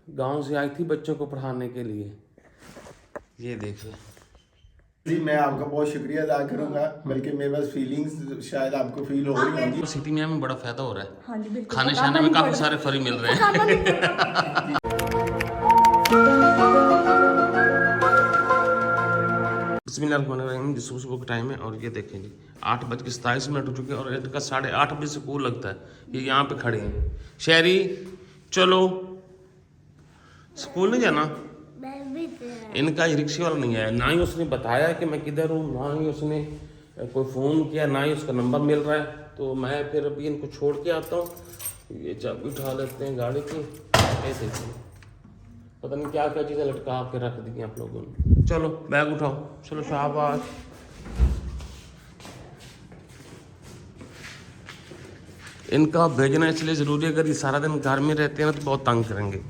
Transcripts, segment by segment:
गांव से आई थी बच्चों को पढ़ाने के लिए। ये देखिए जी, मैं आपका बहुत शुक्रिया अदा करूंगा, बल्कि मेरे पास फीलिंग्स शायद आपको फील हो रही होंगी। सिटी में हमें बड़ा फायदा हो रहा है। हाँ जी बिल्कुल। खाने शाने में काफी सारे फ्री मिल रहे हैं। बिस्मिल्लाहिर्रहमानिर्रहीम। सुबह सुबह का टाइम है और ये देखें जी 8:27 हो चुके हैं और इनका 8:30 बजे स्कूल लगता है। ये यहाँ पे खड़े हैं। शहरी चलो स्कूल नहीं जाना। इनका ही रिक्शे वाला नहीं आया, ना ही उसने बताया कि मैं किधर हूँ, ना ही उसने कोई फ़ोन किया, ना ही उसका नंबर मिल रहा है। तो मैं फिर अभी इनको छोड़ के आता हूँ। ये चाबी उठा लेते हैं गाड़ी की। ऐसे पता नहीं क्या क्या चीज़ें लटका के रख दी आप लोगों ने। चलो बैग उठाओ, चलो शाबाश। इनका भेजना इसलिए ज़रूरी है, अगर ये सारा दिन घर में रहते हैं ना तो बहुत तंग करेंगे।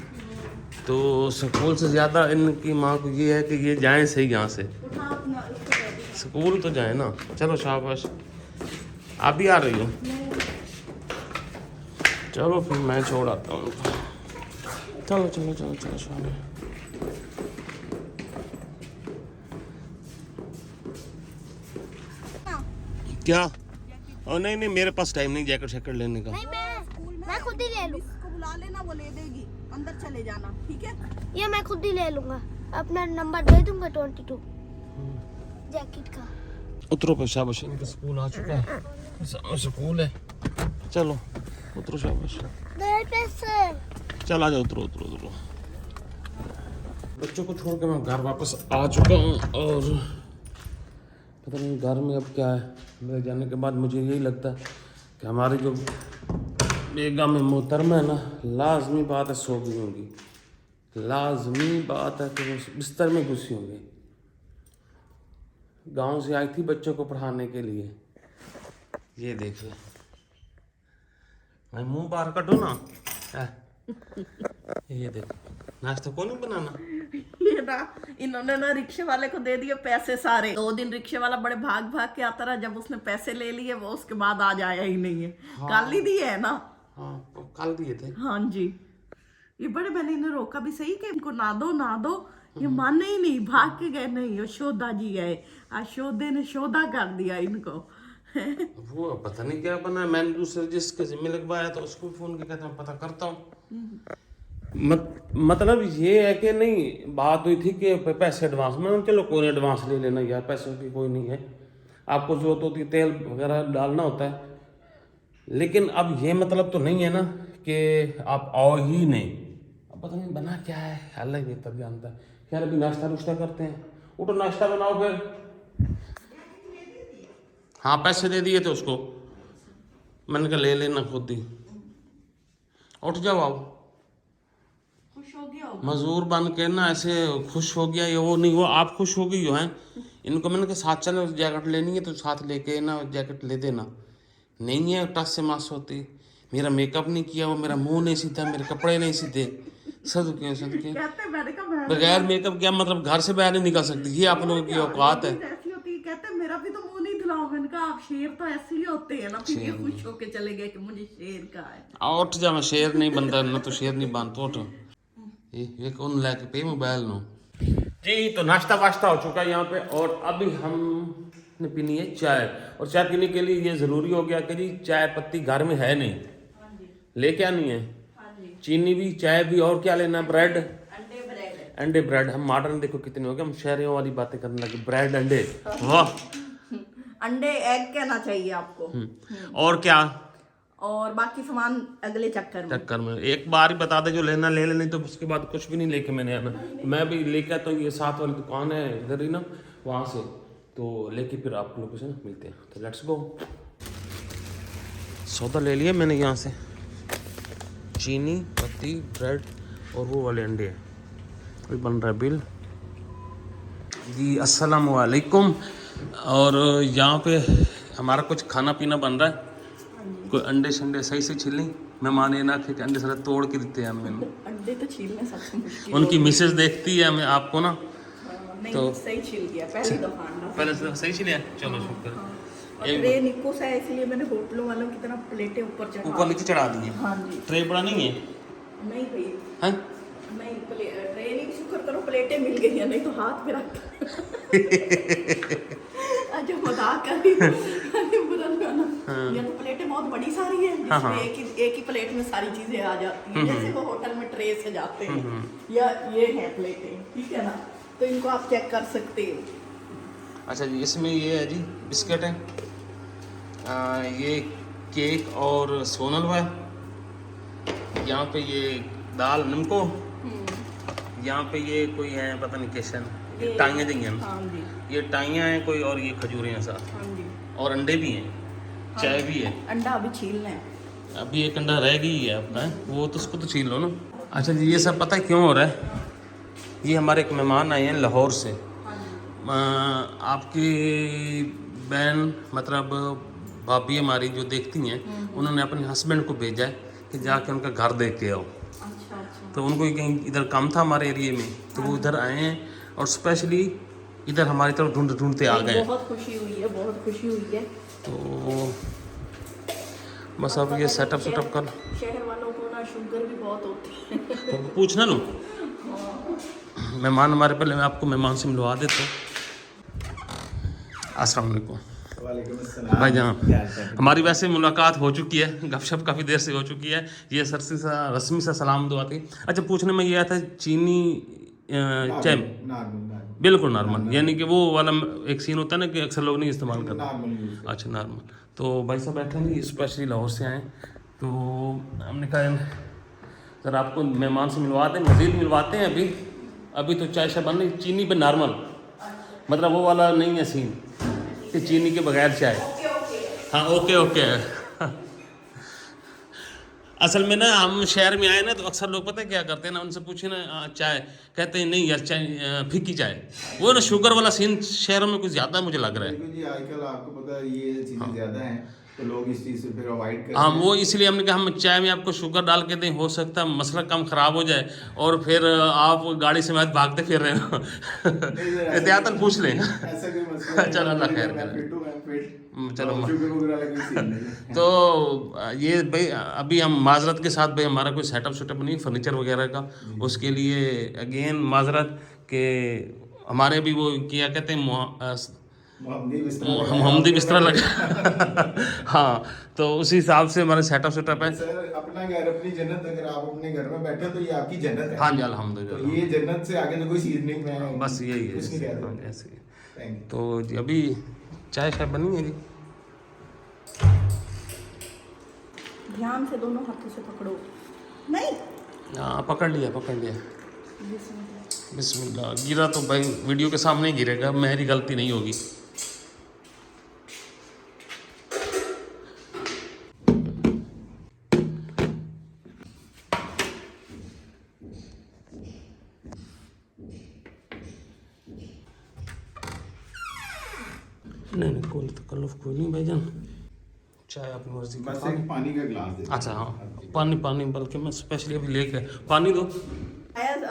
तो स्कूल से ज़्यादा इनकी माँ को ये है कि ये जाएं सही यहाँ से, स्कूल तो जाए ना। चलो शाबाश। आप भी आ रही हो? चलो फिर मैं छोड़ आता हूँ उनको। चलो चलो चलो चलो शाबाश। क्या? और नहीं नहीं, मेरे पास टाइम नहीं जैकेट शैकेट लेने का। नहीं मैं खुद ही ले लूँ। इसको बुला लेना, वो ले देगी। अंदर चले जाना, ठीक है? ये मैं खुद ही ले लूंगा, अपना नंबर दे दूंगा 22 जैकेट का। उतरो पे शाबाश। इनका स्कूल आ चुका है, स्कूल है। चलो उतरो शाबाश। चल आ जाओ, उतरो उतरो उतरो। बच्चों को छोड़ के मैं घर वापस आ चुका हूँ और पता नहीं घर में अब क्या है। मेरे जाने के बाद मुझे यही लगता है कि हमारी जो बेगम मोहतरमा है ना, लाजमी बात है सो गई होंगी। लाजमी बात है कि वो बिस्तर में घुसी होंगी। गांव से आई थी बच्चों को पढ़ाने के लिए। ये देखिए मैं मुंह बाहर कटो ना। ये देखो नाश्ता कौन नहीं बनाना। ये ना इन्होंने ना रिक्शे वाले को दे दिए पैसे सारे। 2 दिन रिक्शे वाला बड़े भाग भाग के आता रहा। जब उसने पैसे ले लिए वो उसके बाद आज आया ही नहीं है। हाँ। कल ही दिए है ना। हाँ कल दिए थे। हाँ जी। ये बड़े बहन ने रोका भी सही कि इनको ना दो। ये माने ही नहीं, भाग के गए। नहीं यशोदा जी गए, यशोदे ने शोधा कर दिया इनको। वो पता नहीं क्या बना। मैंने दूसरे जिसके जिम्मे लगवाया तो उसको फोन किया, कहता मैं पता करता हूँ। मतलब ये है कि नहीं, बात हुई थी कि पैसे एडवांस में। चलो कोई एडवांस ले लेना यार, पैसों की कोई नहीं है। आपको जरूरत होती तेल वगैरह डालना होता है। लेकिन अब ये मतलब तो नहीं है ना कि आप आओ ही नहीं। अब पता नहीं बना क्या है, अल्लाह ही बेहतर जानता है। खैर अभी नाश्ता नुश्ता करते हैं। उठो नाश्ता बनाओ फिर। हाँ पैसे दे दिए थे उसको, मैंने कहा ले लेना खुद ही। उठ जाओ आओ। खुश हो गया मजदूर बन के ना ऐसे खुश हो गया, ये वो नहीं, वो आप खुश हो गई हो हैं। इनको मैंने कहा साथ चलो, जैकेट लेनी है तो साथ लेके ना जैकेट ले देना। नहीं है टस से मास होती। मेरा मेकअप नहीं किया, वो मेरा मुंह नहीं सीधा, मेरे कपड़े नहीं सीधे। सद के कहते मैंने कहा बगैर मेकअप क्या मतलब घर से बाहर नहीं निकल सकती। ये आप लोगों की औकात है। ऐसी होती है। कहते मेरा भी तो मुंह नहीं धुलाओ। मैंने कहा आप शेर तो ऐसे ही होते हैं ना। फिर ये खुश होके चले गए कि मुझे शेर का है। उठ जा, मैं शेर नहीं बनता ना, तो शेर नहीं बनता। उठ ये कौन लेके पे मोबाइल नो जी। तो नाश्ता वाश्ता हो चुका है यहाँ पे और अभी हमने पीनी है चाय। और चाय पीने के लिए ये ज़रूरी हो गया कि जी चाय पत्ती घर में है नहीं, ले क्या नहीं है, चीनी भी चाय भी, और क्या लेना, ब्रेड अंडे ब्रेड। हम मॉडर्न देखो कितने हो गए, हम शहरियों वाली बातें करने लगे। ब्रेड अंडे, वाह। अंडे एग कहना चाहिए आपको। और क्या, और बाकी सामान अगले चक्कर में। एक बार ही बता दे जो लेना ले ले, नहीं तो उसके बाद कुछ भी नहीं लेके मैंने आना। मैं भी लेके आता हूँ, ये साथ वाली दुकान है इधर ही ना, वहाँ से तो लेके फिर आप लोगों से ना मिलते हैं। तो लेट्स गो। सौदा ले लिया मैंने यहाँ से, चीनी पत्ती ब्रेड और वो वाले अंडे हैं। अभी बन रहा है बिल जी। अस्सलाम वालेकुम। और यहाँ पे हमारा कुछ खाना पीना बन रहा है। कोई अंडे शंडे सही से छिली, मेहमान ये ना कि अंडे सारे तोड़ के देते हैं हमें। अंडे तो छीलने सबसे मुश्किल। उनकी मिसेस देखती है हमें आपको ना, नहीं तो सही छिल गया पहली दफा अंडा। पहले से सही छिलिया। चलो शुक्र। और ट्रे निको सा है, इसलिए मैंने होटलों वालों की तरह प्लेटें ऊपर चढ़ा ऊपर नीचे चढ़ा दी है। हाँ जी। ट्रे बड़ा नहीं है नहीं भैया, हैं? नहीं प्लेटें मिल गई हैं, नहीं तो हाथ में रख अच्छा मजाक कर रही हूँ, बुरा नहीं माना। ये तो प्लेटें बहुत बड़ी सारी हैं, जिसमें एक ही प्लेट में सारी चीजें आ जाती हैं, जैसे वो होटल में ट्रे से जाते हैं, या ये है प्लेटें, ठीक है ना, तो इनको आप चेक कर सकते हो। अच्छा जी, इसमें ये है जी बिस्किट है, ये केक और सोनल है, यहाँ पे ये दाल निम्को, यहाँ पे ये कोई है पता नहीं कैसे टाइयाँ दी हैं, हाँ जी, ये टाइयाँ हैं कोई, और ये खजूरें हैं साथ, हाँ जी, और अंडे भी हैं, चाय भी है। अंडा अभी छीलना है। अभी एक अंडा रह गई है अपना, वो तो उसको तो छीन लो ना। अच्छा जी, ये सब पता है क्यों हो रहा है? ये हमारे एक मेहमान आए हैं लाहौर से, आपकी बहन मतलब भाभी हमारी जो देखती हैं, उन्होंने अपने हस्बैंड को भेजा है कि जाके उनका घर देख के आओ। अच्छा अच्छा, तो उनको कहीं इधर काम था हमारे एरिए में, तो वो इधर आए हैं और स्पेशली इधर हमारी तरफ ढूंढते आ गए। बहुत खुशी हुई है, बहुत खुशी हुई है। तो बस अब ये सेटअप कर, शहर वालों को ना शुगर भी बहुत होती है। तो पूछना लो मेहमान हमारे, पहले मैं आपको मेहमान से मिलवा देता हूँ। अस्सलाम वालेकुम वालेकुम अस्सलाम भाईजान, हमारी वैसे मुलाकात हो चुकी है, गपशप काफ़ी देर से हो चुकी है, ये रस्मी सा सलाम दुआ थी। अच्छा, पूछने में ये आया था चीनी चाय बिल्कुल नॉर्मल, यानी कि वो वाला एक सीन होता है ना कि अक्सर लोग नहीं इस्तेमाल करते। अच्छा नॉर्मल। तो भाई साहब बैठे हैं, स्पेशली लाहौर से आए, तो हमने कहा सर आपको मेहमान से मिलवा दें, मज़ीद मिलवाते हैं। अभी तो चाय शाय बन रही, चीनी पे नॉर्मल, मतलब वो वाला नहीं है सीन कि चीनी के बगैर चाय। हाँ ओके। असल में ना हम शहर में आए ना, तो अक्सर लोग पता है क्या करते हैं ना, उनसे पूछे ना चाय, कहते हैं नहीं यार चाय फीकी चाय, वो ना शुगर वाला सीन शहरों में कुछ ज़्यादा मुझे लग रहा है। जी आजकल आपको पता है ये चीज़ें ज़्यादा हैं, तो लोग इस चीज़ से फिर अवॉइड करते हैं। हाँ, वो इसलिए हमने कहा हम चाय में आपको शुगर डाल के दें, हो सकता है मसला कम ख़राब हो जाए और फिर आप गाड़ी समेत भागते फिर रहे हो। एहतियातन पूछ लें। ऐसा कोई मसला चलो अल्लाह खैर करे। चलो तो ये भाई अभी हम माजरत के साथ, भाई हमारा कोई सेटअप नहीं फर्नीचर वगैरह का, उसके लिए अगेन माजरत के हमारे भी वो क्या कहते हैं मोहम्मदी बिस्तरा लगा। हाँ, तो उसी हिसाब से हमारा सेटअप है। सर अपना घर अपनी जन्नत, अगर आप अपने घर में बैठे तो ये आपकी जन्नत है। हाँ जी अल्हम्दुलिल्लाह, तो ये जन्नत से आगे तो कोई चीज़ नहीं, मैं बस यही है, कुछ नहीं कह रहा। ऐसे ही। Thank you. तो जी अभी चाय शाय बनी है जी, ध्यान से दोनों हाथों से पकड़ो, नहीं हाँ पकड़ लिया। बिस्मिल्लाह। गिरा तो भाई वीडियो के सामने ही गिरेगा, मेरी गलती नहीं होगी। नहीं कोई तकल्लुफ़ कोई नहीं भाईजान, चाय अपनी मर्जी की। बस एक पानी का गिलास दे। अच्छा हाँ, पानी बल्कि मैं स्पेशली अभी लेके पानी दो।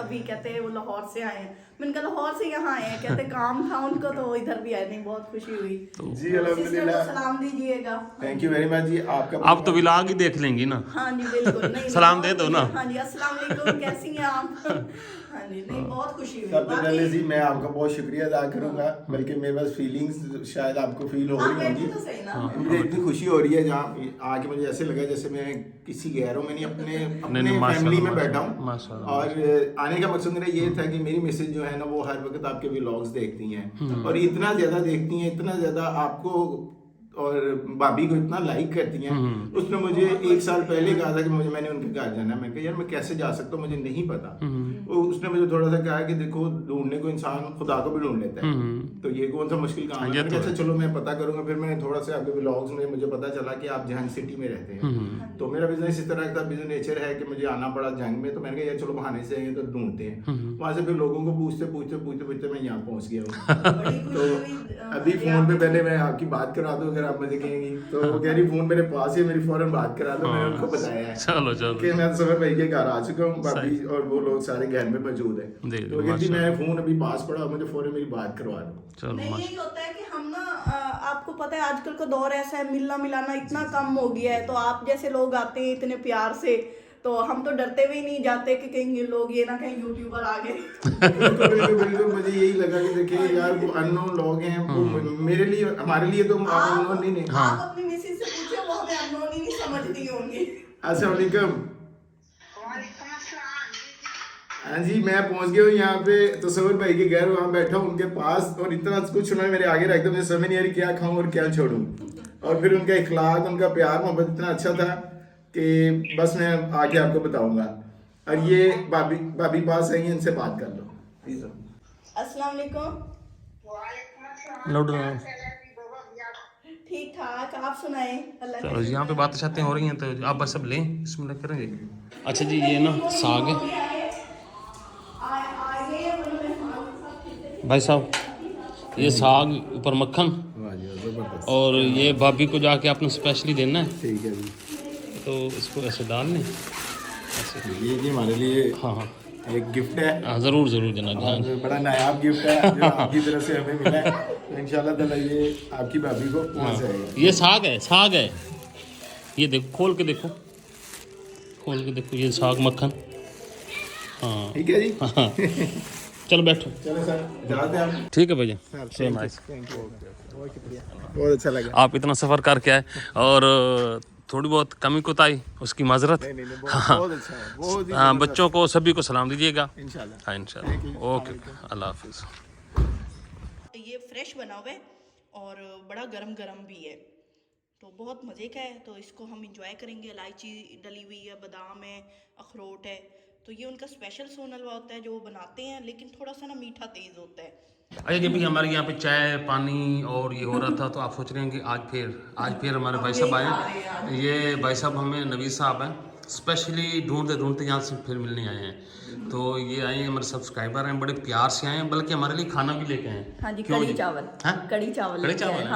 अभी कहते हैं वो लाहौर से आए हैं, मैंने कहा लाहौर से यहाँ आए हैं, कहते काम था उनको तो इधर भी आए, नहीं बहुत खुशी हुई। जी अल्हम्दुलिल्लाह, सलाम दीजिएगा। थैंक यू वेरी मच जी। आपका आप तो व्लॉग ही देख लेंगी ना। हाँ जी बिल्कुल, नहीं सलाम दे दो ना। हाँ जी अस्सलाम वालेकुम, कैसी हैं आप? हाँ जी, नहीं बहुत खुशी हुई। सबसे पहले जी मैं आपका बहुत शुक्रिया अदा करूंगा, बल्कि मेरे पास फीलिंग्स शायद आपको फील हो रही होंगी। तो सही ना, मुझे इतनी खुशी हो रही है जहाँ आके मुझे ऐसे लगा जैसे मैं किसी गैरों में नहीं, अपने फैमिली में बैठा हूँ। और आने का मकसद मेरा ये था कि मेरी मिसेज जो है ना, वो हर वक्त आपके व्लॉग्स देखती हैं और इतना ज़्यादा देखती हैं, इतना ज़्यादा आपको और भाभी को इतना लाइक करती हैं। उसने मुझे 1 साल पहले कहा था कि मैंने उनके घर जाना है। मैंने कहा यार मैं कैसे जा सकता हूँ, मुझे नहीं पता। तो उसने मुझे थोड़ा सा कहा कि देखो ढूंढने को इंसान खुदा को भी ढूंढ लेता है, तो ये कौन सा मुश्किल काम है। मैंने कहा चलो मैं पता करूंगा। फिर मैंने थोड़ा सा आपके व्लॉग्स में मुझे पता चला कि आप जंग सिटी में रहते हैं, तो मेरा बिजनेस इस तरह का बिजनेस नेचर है कि मुझे आना पड़ा जंग में। तो मैंने कहा यार चलो बहाने से आए तो ढूंढते हैं। वहां से फिर लोगों को पूछते मैं यहाँ पहुंच गया हूँ। तो अभी फोन पे पहले मैं आपकी बात करा दूं, अगर आप मुझे कहेंगी तो वो कह रही फोन मेरे पास है, मेरी फौरन बात करा दो। मैंने उनको बताया है चलो कि मैं सफर भाई के घर आ चुका हूँ, भाभी और वो लोग सारे घर में मौजूद है। तो कहती मैं फोन अभी पास पड़ा, मुझे फौरन मेरी बात करवा दो। नहीं यही होता है कि हम ना आपको पता है आजकल का दौर ऐसा है, मिलना मिलाना इतना कम हो गया है, तो आप जैसे लोग आते हैं इतने प्यार से, तो हम तो डरते हुए नहीं जाते कि कहीं लोग ये ना कहीं यूट्यूबर आ गए। बिल्कुल मुझे यही लगा कि देखिए यार वो अननोन लोग हैं, वो मेरे लिए हमारे लिए तो आप अननोन नहीं। आप अपनी मिसेज से पूछे, वो हमें अननोन ही नहीं समझती होंगी। अस्सलाम वालेकुम। हाँ जी, मैं पहुंच गया हूँ यहाँ पे तसव्वुर भाई के घर, वहाँ बैठा हूँ उनके पास, और इतना कुछ उन्होंने मेरे आगे रख दिया, मुझे समझ नहीं आ रही क्या खाऊं और क्या छोड़ूं। और फिर उनका इखलाक, उनका प्यार मोहब्बत इतना अच्छा था कि बस मैं आके आपको बताऊंगा। और ये भाभी पास आई हैं, इनसे बात कर लो। अस्सलाम वालेकुम। ठीक ठाक, आप सुनाएं। चलो जी, यहाँ पे बातें शातें हो रही हैं तो आप बस सब लें, इसमें करेंगे। अच्छा जी, ये ना साग है भाई साहब, ये साग ऊपर मक्खन, और ये भाभी को जाके आपने स्पेशली देना है। ठीक है जी, तो इसको ऐसे डाल लें ऐसे। ये हमारे लिए हाँ एक गिफ्ट है। हाँ, ज़रूर ज़रूर जनाब, हाँ जी। बड़ा नायाब गिफ्ट है जो आपकी तरफ से हमें मिला है, तो इंशाल्लाह ताला ये आपकी भाभी को पहुंच जाएगा। ये साग है, ये देखो, खोल के देखो, ये साग मक्खन। हाँ ठीक है जी। हाँ, चलो बैठो। चलो सर, जाते हैं हम। ठीक है भैया, सो नाइस। बहुत अच्छा लगा। आप इतना सफ़र करके आए, और थोड़ी बहुत कमी कोताही उसकी माजरत। बहुत अच्छा है, बहुत ही हाँ, बच्चों को सभी को सलाम दीजिएगा। इंशाल्लाह। हाँ इंशाल्लाह, ओके, अल्लाह हाफिज़। ये फ्रेश बना हुआ है और बड़ा गरम गरम भी है, तो बहुत मज़े का है। तो इसको हम इंजॉय करेंगे। इलायची डली हुई है, बादाम है, अखरोट है, तो ये उनका स्पेशल सोन हलवा होता है जो वो बनाते हैं, लेकिन थोड़ा सा ना मीठा तेज़ होता है। अच्छा जी, भी हमारे यहाँ पे चाय पानी और ये हो रहा था, तो आप सोच रहे हैं कि आज फिर हमारे भाई साहब आए। ये भाई साहब हमें नवीद साहब हैं, स्पेशली ढूंढते यहाँ से फिर मिलने आए हैं। तो ये आए हैं, हमारे सब्सक्राइबर हैं, बड़े प्यार से आए हैं, बल्कि हमारे लिए खाना भी लेके आए हैं। हाँ जी, क्यों कड़ी जी? चावल। हाँ? कड़ी चावल कड़ी लेके आए। चावल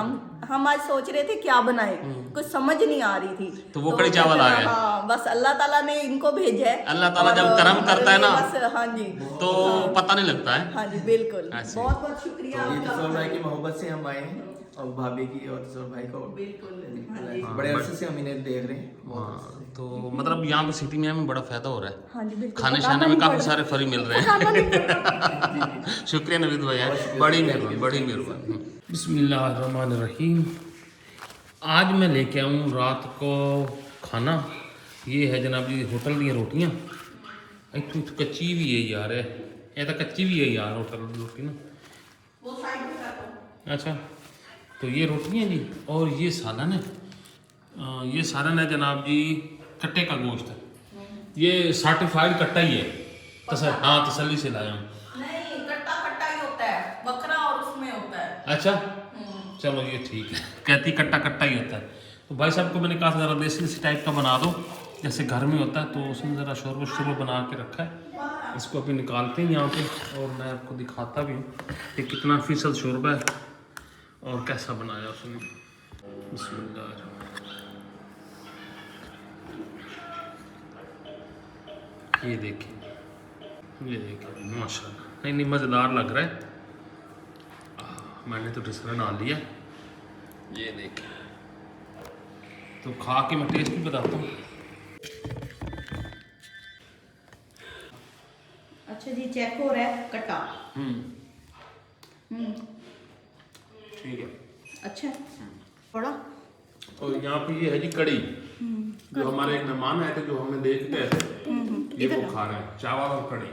हम आज सोच रहे थे क्या बनाए, कुछ समझ नहीं आ रही थी, तो वो कड़ी चावल आ गए। हाँ, बस अल्लाह ताला ने इनको भेजा है। अल्लाह ताला जब करम करता है ना, बस हाँ जी, तो पता नहीं लगता है। हाँ जी बिल्कुल। ऐसे। बहुत बहुत शुक्रिया आपका। तसव्वुर भाई की मोहब्बत से हम आए हैं, और भाभी की और तसव्वुर भाई को बिल्कुल, हाँ जी। बड़े अरसे से हम इन्हें देख रहे हैं। हाँ, तो मतलब यहाँ पे सिटी में हमें बड़ा फायदा हो रहा है। हाँ जी बिल्कुल। खाने शाने में काफ़ी सारे फ्री मिल रहे हैं। शुक्रिया नवीद भैया, बड़ी मेहरबानी। बिस्मिल्लाहिर्रहमानिर्रहीम। आज मैं लेके आऊँ रात को खाना। ये है जनाब जी होटल दी रोटियाँ। इतनी कच्ची भी है यार, ये तो कच्ची भी है यार होटल की रोटी ना। वो साइड में रखो। अच्छा, तो ये रोटियाँ जी, और ये सालन है। ये सालन है जनाब जी, कट्टे का गोश्त है। ये सर्टिफाइड कट्टा ही है। हाँ, तसल्ली से लाया हूँ। नहीं, कट्टा ही होता है, बकरा और उसमें होता है। अच्छा, चलो ये ठीक है। कहती कट्टा ही होता है। तो भाई साहब को मैंने कहा था ज़रा देसी टाइप का बना दो, जैसे घर में होता है, तो उसने ज़रा शोरबा बना के रखा है। इसको अभी निकालते हैं यहाँ पे, और मैं आपको दिखाता भी हूँ कि कितना फीसद शोरबा है और कैसा बनाया उसने। बिस्मिल्लाह। ये देखिए माशाल्लाह, नहीं मज़ेदार लग रहा है। मैंने तो डिसरा डाल लिया, ये देखिए। तो खा के मैं टेस्ट भी बताता हूँ। अच्छा जी, चेक हो रहा है कट्टा। ठीक है। अच्छा, थोड़ा। और यहाँ पे ये है जी कड़ी, जो हमारे एक मेहमान आए थे, जो हमें देख गए थे, ये वो खा रहे हैं, चावल और कड़ी।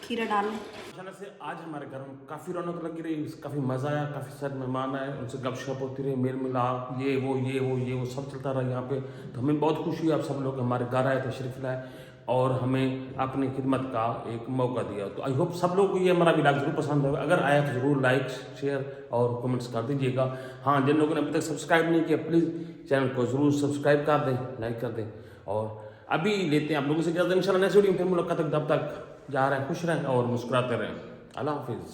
खीरा डाल लें। अचानक से आज हमारे घर में काफ़ी रौनक लगी रही, काफ़ी मज़ा आया, काफ़ी सारे मेहमान आए, उनसे गपशप होती रही, मेल मिलाप, ये वो सब चलता रहा यहाँ पे। तो हमें बहुत खुशी हुई, आप सब लोग हमारे घर आए, तशरीफ़ लाए और हमें अपनी खिदमत का एक मौका दिया। तो आई होप सब लोग को ये हमारा व्लॉग ज़रूर पसंद होगा। अगर आया तो ज़रूर लाइक शेयर और कमेंट्स कर दीजिएगा। हाँ, जिन लोगों ने अभी तक सब्सक्राइब नहीं किया, प्लीज़ चैनल को ज़रूर सब्सक्राइब कर दें, लाइक कर दें। और अभी लेते हैं आप लोगों से इजाज़त, इंशाल्लाह नेक्स्ट वीडियो में फिर मुलाकात तक, तब तक जा रहे हैं, खुश रहें और मुस्कुराते रहें। अल्लाह हाफिज़।